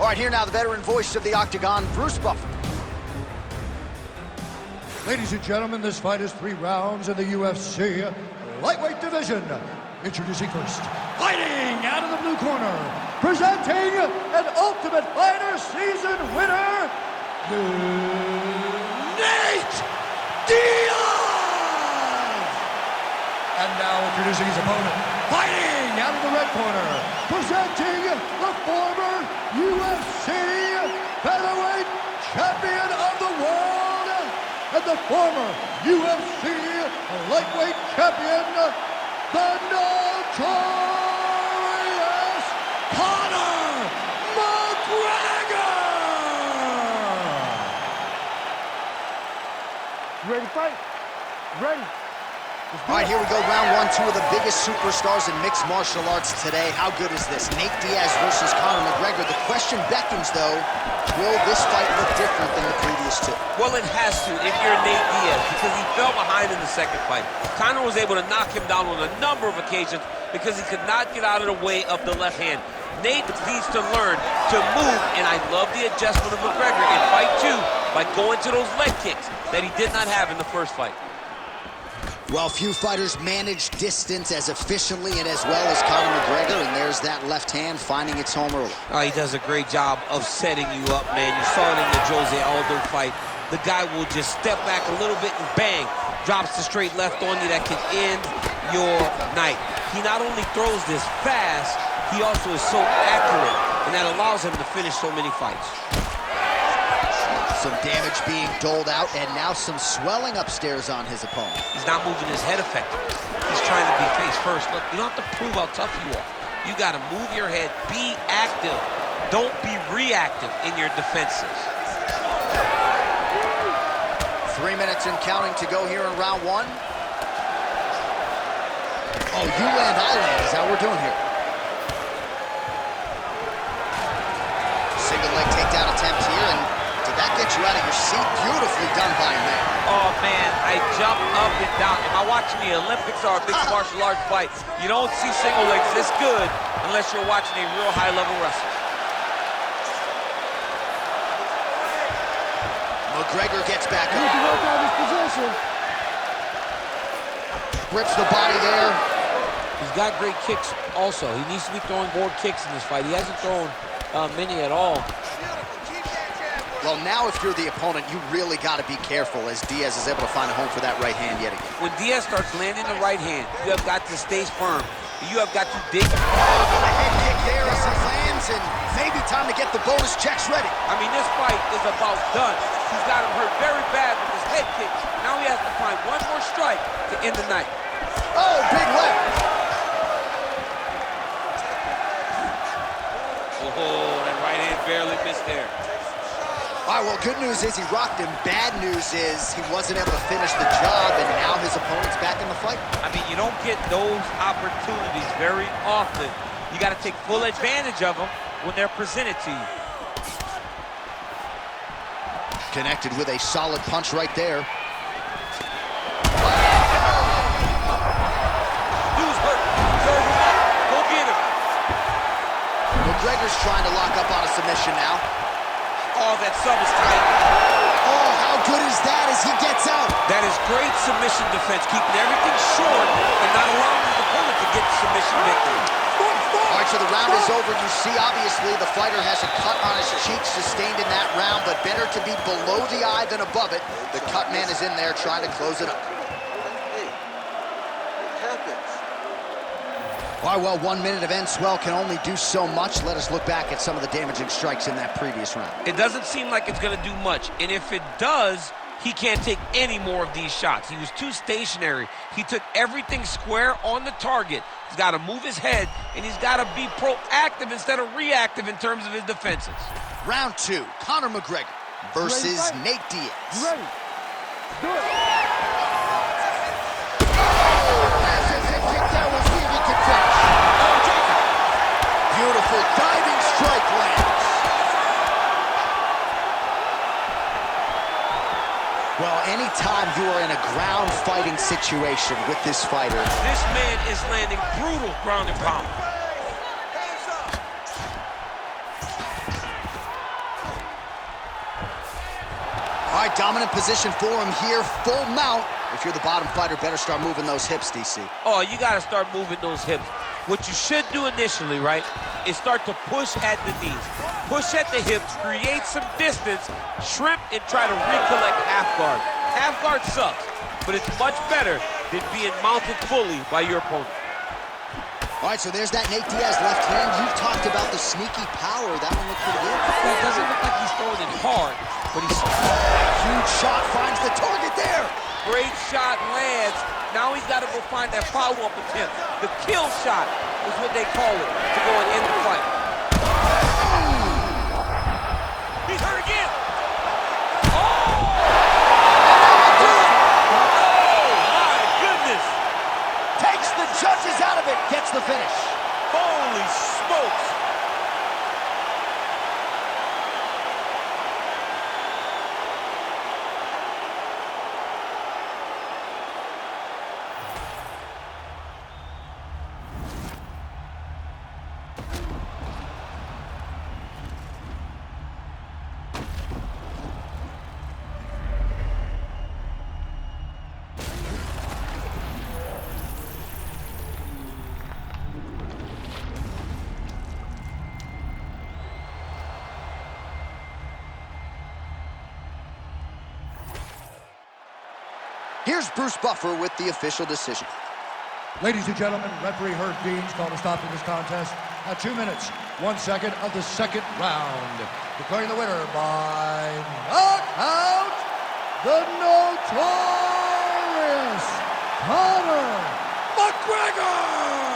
All right, here now, the veteran voice of the Octagon, Bruce Buffer. Ladies and gentlemen, this fight is 3 rounds in the UFC lightweight division. Introducing first, fighting out of the blue corner, presenting an Ultimate Fighter season winner, Nate Diaz! And now introducing his opponent, fighting out of the red corner, presenting the former UFC featherweight champion of the world, and the former UFC lightweight champion, the notorious Conor McGregor! You ready to fight? Ready. All right, here we go, round 1, 2 of the biggest superstars in mixed martial arts today. How good is this? Nate Diaz versus Conor McGregor. The question beckons, though, will this fight look different than the previous 2? Well, it has to if you're Nate Diaz, because he fell behind in the second fight. Conor was able to knock him down on a number of occasions because he could not get out of the way of the left hand. Nate needs to learn to move, and I love the adjustment of McGregor in fight 2 by going to those leg kicks that he did not have in the first fight. Well, few fighters manage distance as efficiently and as well as Conor McGregor, and there's that left hand finding its home early. He does a great job of setting you up, man. You saw it in the Jose Aldo fight. The guy will just step back a little bit and bang, drops the straight left on you that can end your night. He not only throws this fast, he also is so accurate, and that allows him to finish so many fights. Some damage being doled out, and now some swelling upstairs on his opponent. He's not moving his head effectively. He's trying to be face first. Look, you don't have to prove how tough you are. You got to move your head, be active. Don't be reactive in your defenses. 3 minutes and counting to go here in round 1. Oh, you land, I land, is that what we're doing here? Single leg takedown attempt here, and did that get you out of your seat? Beautifully done by him there. Oh, man, I jumped up and down. Am I watching the Olympics or a mixed martial arts fight? You don't see single legs this good unless you're watching a real high-level wrestler. McGregor gets back up. Need to work out his position. Rips the body there. He's got great kicks also. He needs to be throwing more kicks in this fight. He hasn't thrown many at all. Well, now if you're the opponent, you really got to be careful as Diaz is able to find a home for that right hand yet again. When Diaz starts landing the right hand, you have got to stay firm. You have got to dig. Oh, a head kick there as he lands, and maybe time to get the bonus checks ready. I mean, this fight is about done. He's got him hurt very bad with his head kick. Now he has to find one more strike to end the night. Oh, big left. Oh, that right hand barely missed there. All right, well, good news is he rocked him. Bad news is he wasn't able to finish the job, and now his opponent's back in the fight. I mean, you don't get those opportunities very often. You got to take full advantage of them when they're presented to you. Connected with a solid punch right there. Dude's hurt. Serve him up. Go get him. McGregor's trying to lock up on a submission now. Oh, that sub is tight. Oh, how good is that as he gets out? That is great submission defense, keeping everything short and not allowing his opponent to get the submission victory. All right, so the round is over. You see, obviously, the fighter has a cut on his cheek sustained in that round, but better to be below the eye than above it. The cut man is in there trying to close it up. Hey, it happens. All right, well, 1 minute of end swell can only do so much. Let us look back at some of the damaging strikes in that previous round. It doesn't seem like it's going to do much, and if it does, he can't take any more of these shots. He was too stationary. He took everything square on the target. He's got to move his head, and he's got to be proactive instead of reactive in terms of his defenses. Round 2, Conor McGregor versus Nate Diaz. You ready? Do it. Beautiful diving strike lands. Well, anytime you are in a ground fighting situation with this fighter, this man is landing brutal ground and pound. right, dominant position for him here, full mount. If you're the bottom fighter, better start moving those hips, DC. Oh, you got to start moving those hips. What you should do initially, right, is start to push at the knees. Push at the hips, create some distance, shrimp, and try to recollect half guard. Half guard sucks, but it's much better than being mounted fully by your opponent. All right, so there's that Nate Diaz left hand. You've talked about the sneaky power. That one looked pretty good. It doesn't look like he's throwing it hard, but he's... Huge shot finds the target there. Great shot lands. Now he's got to go find that follow-up attempt. The kill shot is what they call it to go and end the fight. He's hurt again. Oh! My goodness! Takes the judges out of it. Gets the finish. Holy smokes! Here's Bruce Buffer with the official decision. Ladies and gentlemen, referee Herb Dean's called a stop to this contest at 2 minutes, 1 second of the second round. Declaring the winner by knockout, the notorious Conor McGregor!